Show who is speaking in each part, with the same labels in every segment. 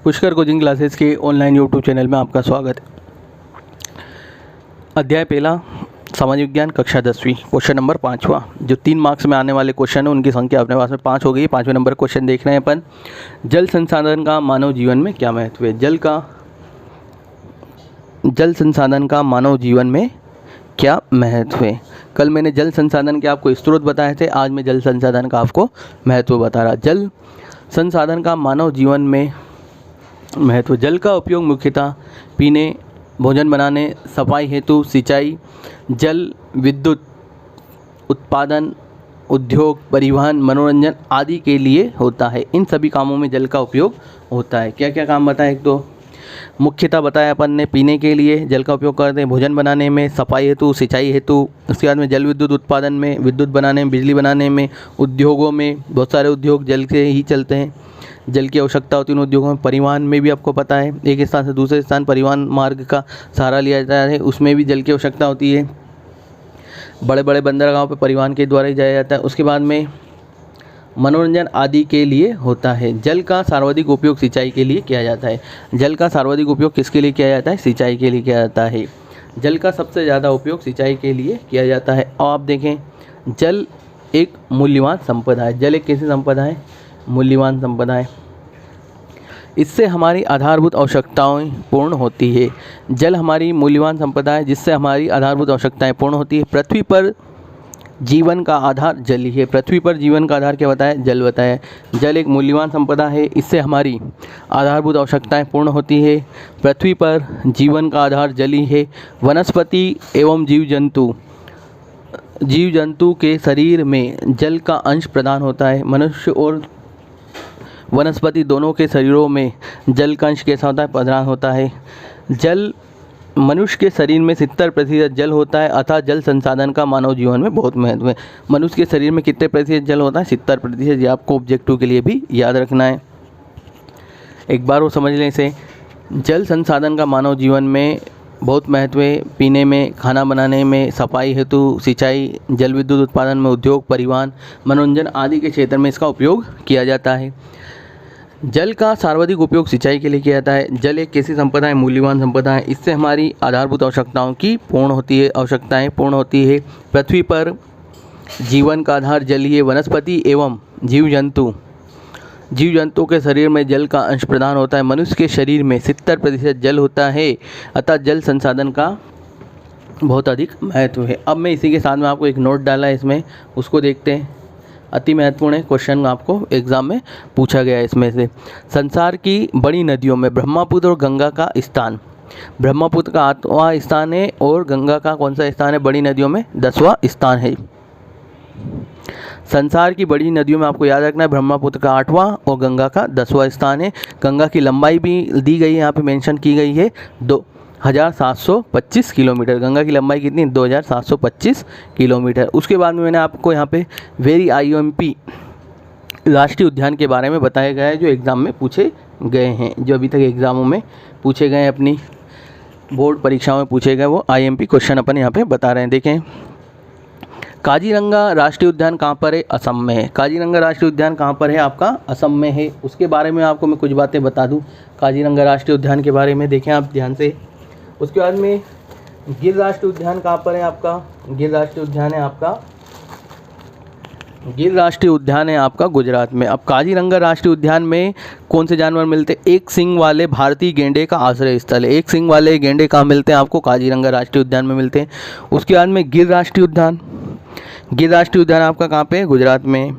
Speaker 1: Pushkar coaching classes के online YouTube channel में आपका स्वागत है। अध्याय पहला सामाजिक विज्ञान कक्षा 10वीं क्वेश्चन नंबर 5वां। जो 3 मार्क्स में आने वाले क्वेश्चन है उनकी संख्या अपने पास में 5 हो गई। 5वें नंबर क्वेश्चन देख रहे हैं अपन। जल संसाधन का मानव जीवन में क्या महत्व है। जल संसाधन का मानव जीवन में क्या महत्व है। कल मैंने जल संसाधन के आपको स्रोत बताए थे, आज मैं जल संसाधन का आपको महत्व बता रहा। जल संसाधन का मानव जीवन में महत्व। जल का उपयोग मुख्यतः पीने, भोजन बनाने, सफाई हेतु, सिंचाई, जल विद्युत उत्पादन, उद्योग, परिवहन, मनोरंजन आदि के लिए होता है। इन सभी कामों में जल का उपयोग होता है। क्या क्या काम बताए। एक तो मुख्यतः बताया अपन ने, पीने के लिए जल का उपयोग करते हैं, भोजन बनाने में, सफाई हेतु, सिंचाई हेतु, उसके बाद में जल विद्युत उत्पादन में, विद्युत बनाने में, बिजली बनाने में, उद्योगों में, बहुत सारे उद्योग जल से ही चलते हैं, जल की आवश्यकता होती है उन उद्योगों में। परिवहन में भी आपको पता है, एक स्थान से दूसरे स्थान परिवहन मार्ग का सहारा लिया जाता है, उसमें भी जल की आवश्यकता होती है। बड़े बड़े बंदरगाहों पर परिवहन के द्वारा ही जाया जाता है। उसके बाद में मनोरंजन आदि के लिए होता है। जल का सर्वाधिक उपयोग सिंचाई के लिए किया जाता है। जल का सर्वाधिक उपयोग किसके लिए किया जाता है। सिंचाई के लिए किया जाता है। जल का सबसे ज़्यादा उपयोग सिंचाई के लिए किया जाता है। और आप देखें, जल एक मूल्यवान संपदा है। जल एक कैसी संपदा है। मूल्यवान संपदा है। इससे हमारी आधारभूत आवश्यकताएं पूर्ण होती है। जल हमारी मूल्यवान संपदा है जिससे हमारी आधारभूत आवश्यकताएं पूर्ण होती है। पृथ्वी पर जीवन का आधार जल ही है। पृथ्वी पर जीवन का आधार क्या बताया। जल बताया। जल एक मूल्यवान संपदा है, इससे हमारी आधारभूत आवश्यकताएं पूर्ण होती है। पृथ्वी पर जीवन का आधार जल ही है। वनस्पति एवं जीव जंतु के शरीर में जल का अंश प्रदान होता है। मनुष्य और वनस्पति दोनों के शरीरों में जल का अंश कैसा होता है। प्रदान होता है। जल मनुष्य के शरीर में 70% जल होता है, अतः जल संसाधन का मानव जीवन में बहुत महत्व है। मनुष्य के शरीर में कितने प्रतिशत जल होता है। 70%। ये आपको ऑब्जेक्टिव के लिए भी याद रखना है। एक बार वो समझ लें इसे। जल संसाधन का मानव जीवन में बहुत महत्व है। पीने में, खाना बनाने में, सफाई हेतु, सिंचाई, जल विद्युत उत्पादन में, उद्योग, परिवहन, मनोरंजन आदि के क्षेत्र में इसका उपयोग किया जाता है। जल का सर्वाधिक उपयोग सिंचाई के लिए किया जाता है। जल एक कैसी संपदा है। मूल्यवान संपदा है। इससे हमारी आधारभूत आवश्यकताएं पूर्ण होती है। पृथ्वी पर जीवन का आधार जल ही है। वनस्पति एवं जीव जंतु के शरीर में जल का अंश प्रदान होता है। मनुष्य के शरीर में 70% जल होता है, अतः जल संसाधन का बहुत अधिक महत्व है। अब मैं इसी के साथ में आपको एक नोट डाला है, इसमें उसको देखते हैं। अति महत्वपूर्ण है, क्वेश्चन आपको एग्जाम में पूछा गया है। इसमें से संसार की बड़ी नदियों में ब्रह्मपुत्र और गंगा का स्थान। ब्रह्मपुत्र का 8वां स्थान है और गंगा का कौन सा स्थान है। बड़ी नदियों में 10वां स्थान है। संसार की बड़ी नदियों में आपको याद रखना है, ब्रह्मपुत्र का 8वां और गंगा का 10वां स्थान है। गंगा की लंबाई भी दी गई है, यहाँ पे मेंशन की गई है 2725 किलोमीटर। गंगा की लंबाई कितनी। 2725 किलोमीटर। उसके बाद में मैंने आपको यहाँ पे वेरी IOMP राष्ट्रीय उद्यान के बारे में बताया गया है, जो एग्ज़ाम में पूछे गए हैं, जो अभी तक एग्ज़ामों में पूछे गए हैं, अपनी बोर्ड परीक्षाओं में पूछे गए वो IMP क्वेश्चन अपन यहाँ पे बता रहे हैं। देखें, काजीरंगा राष्ट्रीय उद्यान कहाँ पर है। असम में है। काजीरंगा राष्ट्रीय उद्यान कहाँ पर है। आपका असम में है। उसके बारे में आपको मैं कुछ बातें बता दूँ काजीरंगा राष्ट्रीय उद्यान के बारे में। देखें आप ध्यान से। उसके बाद में गिर राष्ट्रीय उद्यान कहाँ पर है। आपका गिर राष्ट्रीय उद्यान है आपका गुजरात में। अब काजीरंगा राष्ट्रीय उद्यान में कौन से जानवर मिलते हैं। एक सींग वाले भारतीय गेंडे का आश्रय स्थल है। एक सींग वाले गेंडे कहाँ मिलते हैं। आपको काजीरंगा राष्ट्रीय उद्यान में मिलते हैं। उसके बाद में गिर राष्ट्रीय उद्यान आपका कहाँ पे है। गुजरात में।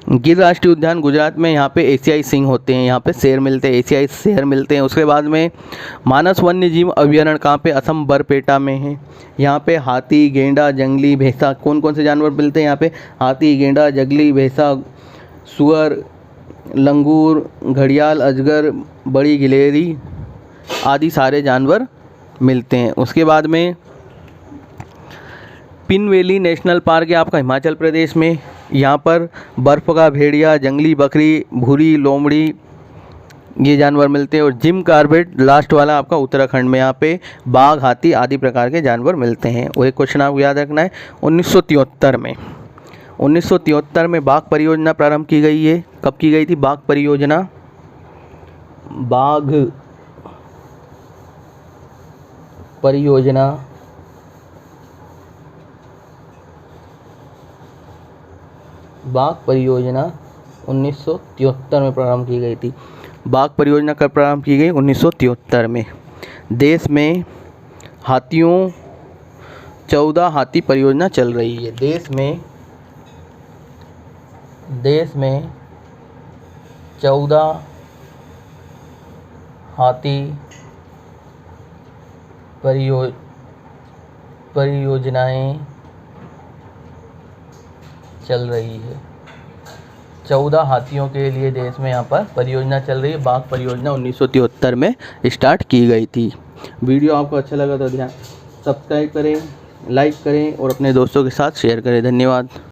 Speaker 1: गिर राष्ट्रीय उद्यान गुजरात में। यहाँ पे एशियाई सिंह होते हैं, यहाँ पे शेर मिलते हैं, एशियाई शेर मिलते हैं। उसके बाद में मानस वन्य जीव अभयारण्य कहाँ पे। असम बरपेटा में है। यहाँ पे हाथी, गेंडा, जंगली भैंसा, कौन कौन से जानवर मिलते हैं यहाँ पे। हाथी, गेंडा, जंगली भैंसा, सुअर, लंगूर, घड़ियाल, अजगर, बड़ी गिलहरी आदि सारे जानवर मिलते हैं। उसके बाद में पिन वैली नेशनल पार्क है आपका हिमाचल प्रदेश में। यहाँ पर बर्फ़ का भेड़िया, जंगली बकरी, भूरी लोमड़ी ये जानवर मिलते हैं। और जिम कार्बेट लास्ट वाला आपका उत्तराखंड में। यहाँ पे बाघ, हाथी आदि प्रकार के जानवर मिलते हैं। वो एक क्वेश्चन आपको याद रखना है। 1973 में बाघ परियोजना प्रारंभ की गई है। कब की गई थी बाघ परियोजना। बाघ परियोजना बाघ परियोजना 1973 में प्रारंभ की गई थी। बाघ परियोजना कब प्रारंभ की गई? 1973 में। देश में हाथियों 14 हाथी परियोजना चल रही है। देश में 14 हाथी परियोजनाएं चल रही है। 14 हाथियों के लिए देश में यहाँ पर परियोजना चल रही है। बाघ परियोजना 1973 में स्टार्ट की गई थी। वीडियो आपको अच्छा लगा तो ध्यान सब्सक्राइब करें, लाइक करें और अपने दोस्तों के साथ शेयर करें। धन्यवाद।